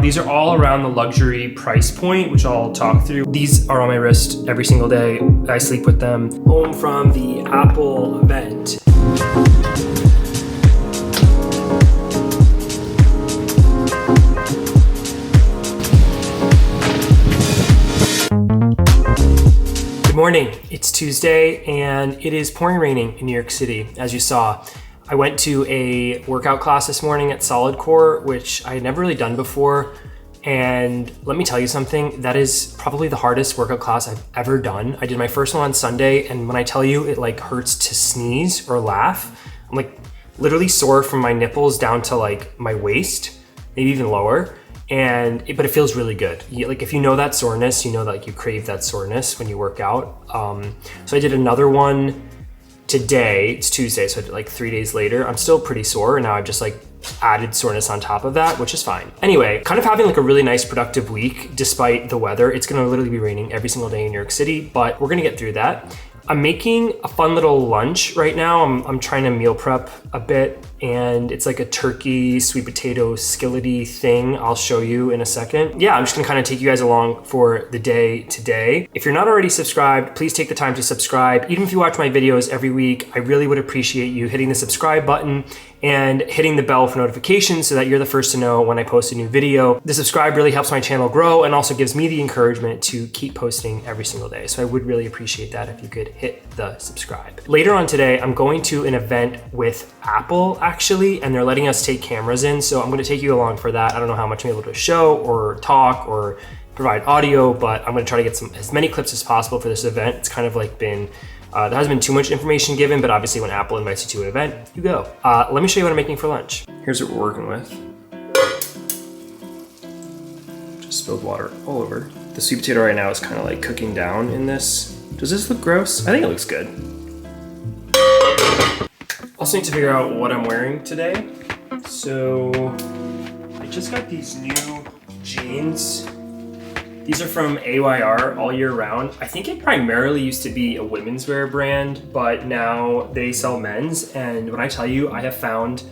These are all around the luxury price point, which I'll talk through. These are on my wrist every single day. I sleep with them. Home from the Apple event. Good morning. It's Tuesday and it is pouring raining in New York City, as you saw. I went to a workout class this morning at Solid Core, which I had never really done before. And let me tell you something, that is probably the hardest workout class I've ever done. I did my first one on Sunday, and when I tell you it like hurts to sneeze or laugh, I'm like literally sore from my nipples down to like my waist, maybe even lower. But it feels really good. Like if you know that soreness, you know that like you crave that soreness when you work out. So I did another one today. It's Tuesday, so I did like 3 days later. I'm still pretty sore, and now I've just like added soreness on top of that, which is fine. Anyway, kind of having like a really nice productive week despite the weather. It's gonna literally be raining every single day in New York City, but we're gonna get through that. I'm making a fun little lunch right now. I'm trying to meal prep a bit, and it's like a turkey, sweet potato, skillety thing. I'll show you in a second. Yeah, I'm just gonna kind of take you guys along for the day today. If you're not already subscribed, please take the time to subscribe. Even if you watch my videos every week, I really would appreciate you hitting the subscribe button and hitting the bell for notifications so that you're the first to know when I post a new video. The subscribe really helps my channel grow and also gives me the encouragement to keep posting every single day. So I would really appreciate that if you could hit the subscribe. Later on today, I'm going to an event with Apple actually, and they're letting us take cameras in. So I'm gonna take you along for that. I don't know how much I'm able to show or talk or provide audio, but I'm gonna try to get as many clips as possible for this event. It's kind of like been, there hasn't been too much information given, but obviously when Apple invites you to an event, you go. Let me show you what I'm making for lunch. Here's what we're working with. Just spilled water all over. The sweet potato right now is kind of like cooking down in this. Does this look gross? I think it looks good. Also need to figure out what I'm wearing today. So I just got these new jeans. These are from AYR all year round. I think it primarily used to be a women's wear brand, but now they sell men's. And when I tell you, I have found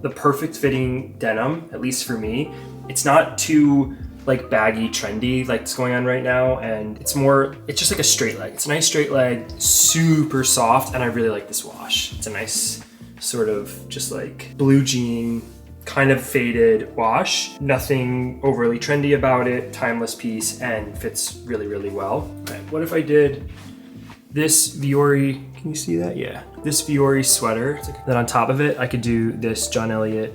the perfect fitting denim, at least for me. It's not too like baggy, trendy like it's going on right now. And it's just like a straight leg. It's a nice straight leg, super soft. And I really like this wash. It's a nice sort of just like blue jean, kind of faded wash. Nothing overly trendy about it, timeless piece, and fits really, really well. All right, what if I did this Viore, can you see that? Yeah, this Viore sweater. Then on top of it, I could do this John Elliott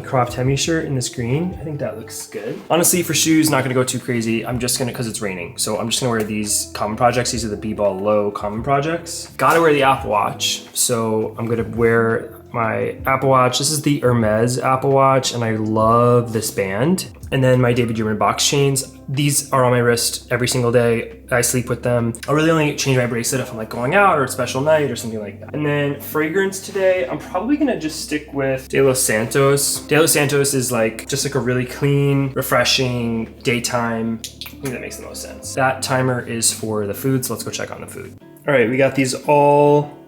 cropped hemi shirt in this green. I think that looks good. Honestly, for shoes, not gonna go too crazy. I'm just gonna, cause it's raining. So I'm just gonna wear these Common Projects. These are the B-Ball Low Common Projects. Gotta wear the Apple Watch. So I'm gonna wear my Apple Watch. This is the Hermes Apple Watch, and I love this band. And then my David Yurman box chains. These are on my wrist every single day. I sleep with them. I'll really only change my bracelet if I'm like going out or a special night or something like that. And then fragrance today, I'm probably gonna just stick with De Los Santos. De Los Santos is like just like a really clean, refreshing daytime. I think that makes the most sense. That timer is for the food, so let's go check on the food. All right, we got these all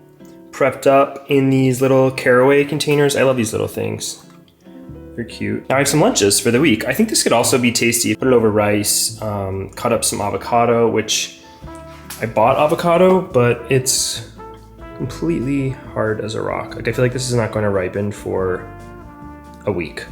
prepped up in these little caraway containers. I love these little things. They're cute. Now I have some lunches for the week. I think this could also be tasty. Put it over rice, cut up some avocado, which I bought avocado, but it's completely hard as a rock. Like I feel like this is not going to ripen for a week.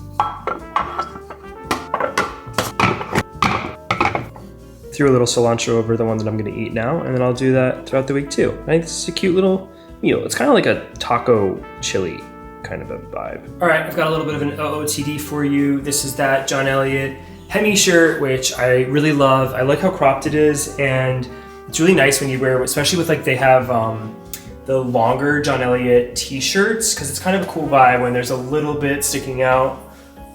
Threw a little cilantro over the ones that I'm gonna eat now, and then I'll do that throughout the week too. I think this is a cute little meal. It's kind of like a taco chili kind of a vibe. All right, I've got a little bit of an OOTD for you. This is that John Elliott hemi shirt, which I really love. I like how cropped it is, and it's really nice when you wear, especially with like they have the longer John Elliott t-shirts, because it's kind of a cool vibe when there's a little bit sticking out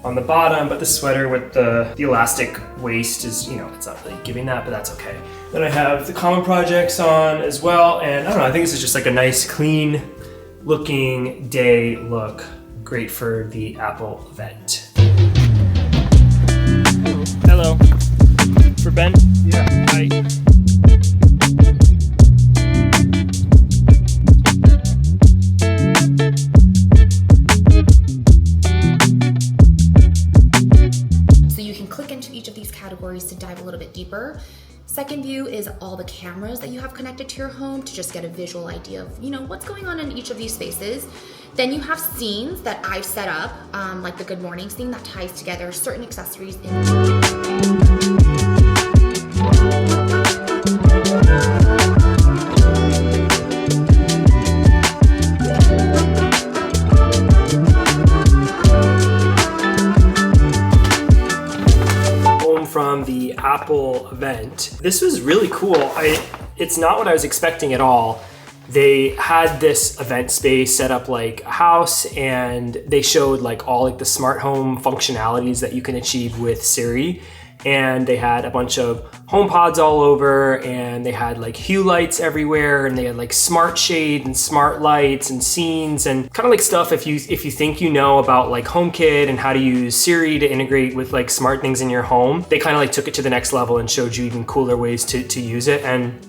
on the bottom, but the sweater with the elastic waist is, you know, it's not really giving that, but that's okay. Then I have the Common Projects on as well, and I don't know, I think this is just like a nice, clean looking day look. Great for the Apple event. Hello. For Ben? Yeah. Hi. you can click into each of these categories to dive a little bit deeper. Second view is all the cameras that you have connected to your home to just get a visual idea of, you know, what's going on in each of these spaces. Then you have scenes that I've set up, like the Good Morning scene that ties together certain accessories from the Apple event. This was really cool. It's not what I was expecting at all. They had this event space set up like a house, and they showed like all like the smart home functionalities that you can achieve with Siri. And they had a bunch of home pods all over, and they had like hue lights everywhere, and they had like smart shade and smart lights and scenes and kind of like stuff if you think you know about like HomeKit and how to use Siri to integrate with like smart things in your home. They kind of like took it to the next level and showed you even cooler ways to use it. And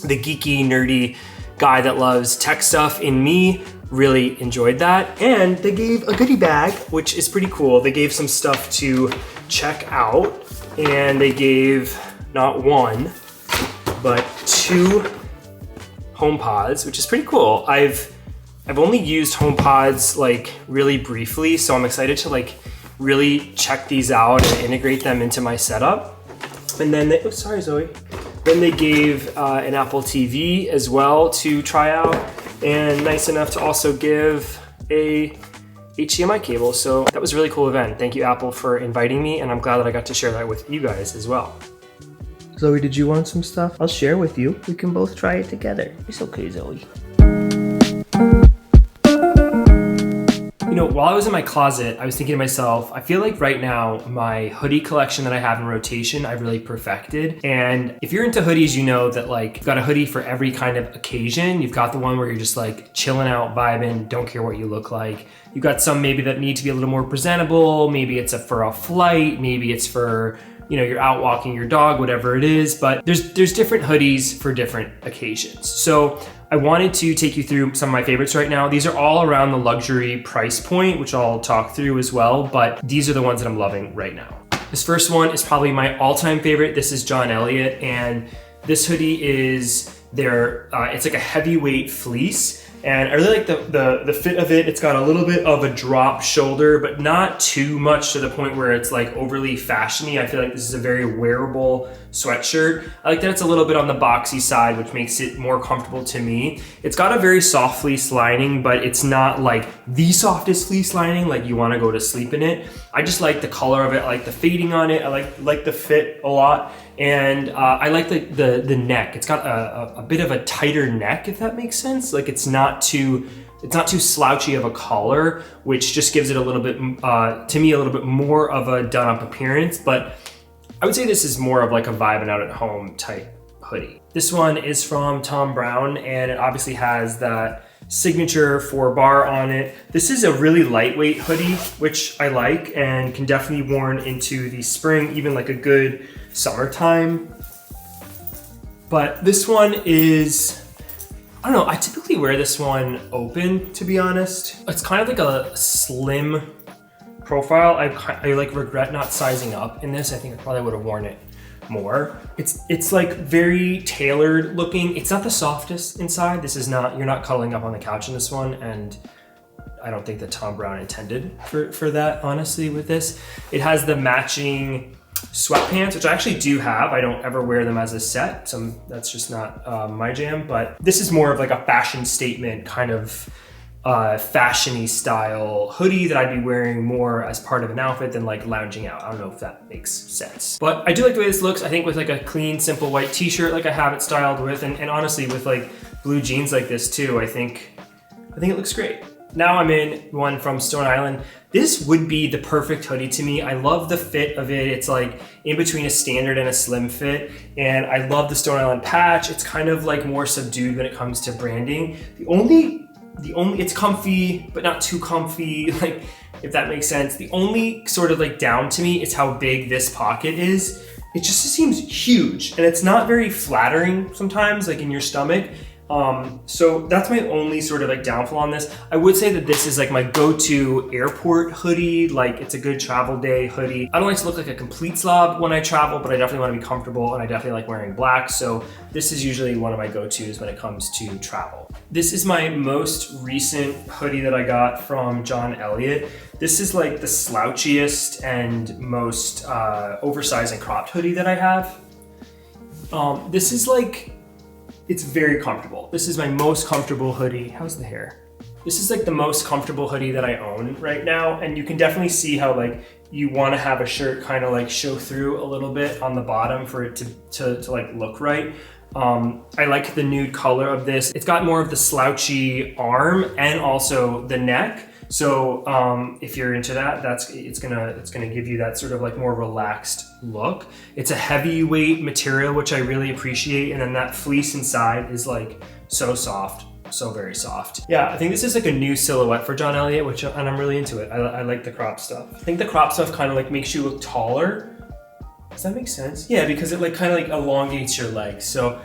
the geeky, nerdy guy that loves tech stuff in me really enjoyed that. And they gave a goodie bag, which is pretty cool. They gave some stuff to check out. And they gave not one, but 2 HomePods, which is pretty cool. I've only used HomePods like really briefly, so I'm excited to like really check these out and integrate them into my setup. And then they, oh, sorry, Zoe. Then they gave an Apple TV as well to try out, and nice enough to also give a HDMI cable. So that was a really cool event. Thank you, Apple, for inviting me, and I'm glad that I got to share that with you guys as well. Zoe, did you want some stuff? I'll share with you. We can both try it together. It's okay, Zoe. You know, while I was in my closet, I was thinking to myself, I feel like right now my hoodie collection that I have in rotation, I've really perfected. And if you're into hoodies, you know that like you've got a hoodie for every kind of occasion. You've got the one where you're just like chilling out, vibing, don't care what you look like. You've got some maybe that need to be a little more presentable. Maybe it's for a flight, maybe it's for, you know, you're out walking your dog, whatever it is, but there's different hoodies for different occasions. So I wanted to take you through some of my favorites right now. These are all around the luxury price point, which I'll talk through as well, but these are the ones that I'm loving right now. This first one is probably my all-time favorite. This is John Elliott, and this hoodie is it's like a heavyweight fleece. And I really like the fit of it. It's got a little bit of a drop shoulder, but not too much to the point where it's like overly fashiony. I feel like this is a very wearable sweatshirt. I like that it's a little bit on the boxy side, which makes it more comfortable to me. It's got a very soft fleece lining, but it's not like the softest fleece lining, like you wanna go to sleep in it. I just like the color of it. I like the fading on it. I like the fit a lot. And I like the neck. It's got a bit of a tighter neck, if that makes sense. Like it's not too slouchy of a collar, which just gives it a little bit, to me, a little bit more of a done up appearance. But I would say this is more of like a vibing out at home type hoodie. This one is from Thom Browne, and it obviously has that signature 4-bar on it. This is a really lightweight hoodie, which I like and can definitely be worn into the spring, even like a good summertime. But this one is, I don't know, I typically wear this one open, to be honest. It's kind of like a slim profile. I like regret not sizing up in this. I think I probably would have worn it more. It's like very tailored looking. It's not the softest inside. This is not, you're not cuddling up on the couch in this one, and I don't think that Thom Browne intended for that, honestly, with this. It has the matching sweatpants, which I actually do have. I don't ever wear them as a set, so that's just not my jam, but this is more of like a fashion statement kind of fashion-y style hoodie that I'd be wearing more as part of an outfit than like lounging out. I don't know if that makes sense. But I do like the way this looks. I think with like a clean, simple white t-shirt like I have it styled with, and honestly with like blue jeans like this too, I think it looks great. Now I'm in one from Stone Island. This would be the perfect hoodie to me. I love the fit of it. It's like in between a standard and a slim fit. And I love the Stone Island patch. It's kind of like more subdued when it comes to branding. The only, it's comfy, but not too comfy, like, if that makes sense. The only sort of like down to me is how big this pocket is. It just seems huge, and it's not very flattering sometimes, like in your stomach. So that's my only sort of like downfall on this. I would say that this is like my go-to airport hoodie. Like it's a good travel day hoodie. I don't like to look like a complete slob when I travel, but I definitely want to be comfortable and I definitely like wearing black. So this is usually one of my go-tos when it comes to travel. This is my most recent hoodie that I got from John Elliott. This is like the slouchiest and most oversized and cropped hoodie that I have. This is like, it's very comfortable. This is my most comfortable hoodie. How's the hair? This is like the most comfortable hoodie that I own right now. And you can definitely see how like you want to have a shirt kind of like show through a little bit on the bottom for it to like look right. I like the nude color of this. It's got more of the slouchy arm and also the neck. So if you're into that, it's gonna give you that sort of like more relaxed look. It's a heavyweight material, which I really appreciate. And then that fleece inside is like so soft, so very soft. Yeah, I think this is like a new silhouette for John Elliott, and I'm really into it. I like the crop stuff. I think the crop stuff kind of like makes you look taller. Does that make sense? Yeah, because it like kind of like elongates your legs. So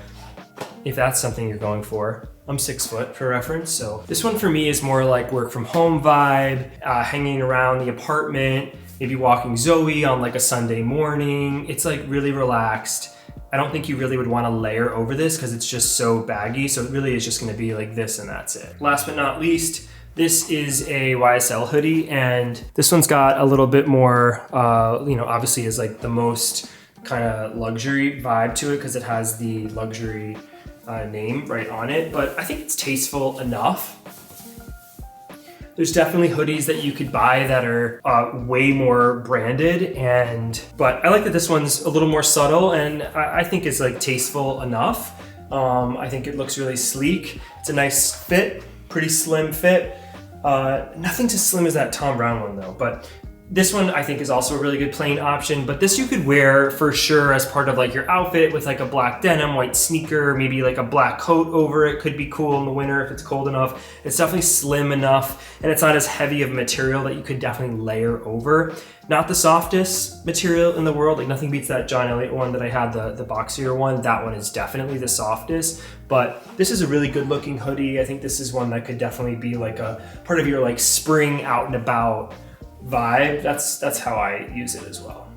if that's something you're going for. I'm 6 foot for reference, so this one for me is more like work from home vibe, hanging around the apartment, maybe walking Zoe on like a Sunday morning. It's like really relaxed. I don't think you really would want to layer over this because it's just so baggy, so it really is just going to be like this and that's it. Last but not least, this is a YSL hoodie, and this one's got a little bit more, obviously is like the most kind of luxury vibe to it because it has the luxury name right on it, but I think it's tasteful enough. There's definitely hoodies that you could buy that are way more branded, but I like that this one's a little more subtle, and I think it's like tasteful enough. I think it looks really sleek. It's a nice fit, pretty slim fit. Nothing as slim as that Thom Browne one though, but this one I think is also a really good plain option, but this you could wear for sure as part of like your outfit with like a black denim, white sneaker, maybe like a black coat over it. Could be cool in the winter if it's cold enough. It's definitely slim enough, and it's not as heavy of material that you could definitely layer over. Not the softest material in the world, like nothing beats that John Elliott one that I had, the boxier one. That one is definitely the softest, but this is a really good looking hoodie. I think this is one that could definitely be like a part of your like spring out and about vibe. That's how I use it as well.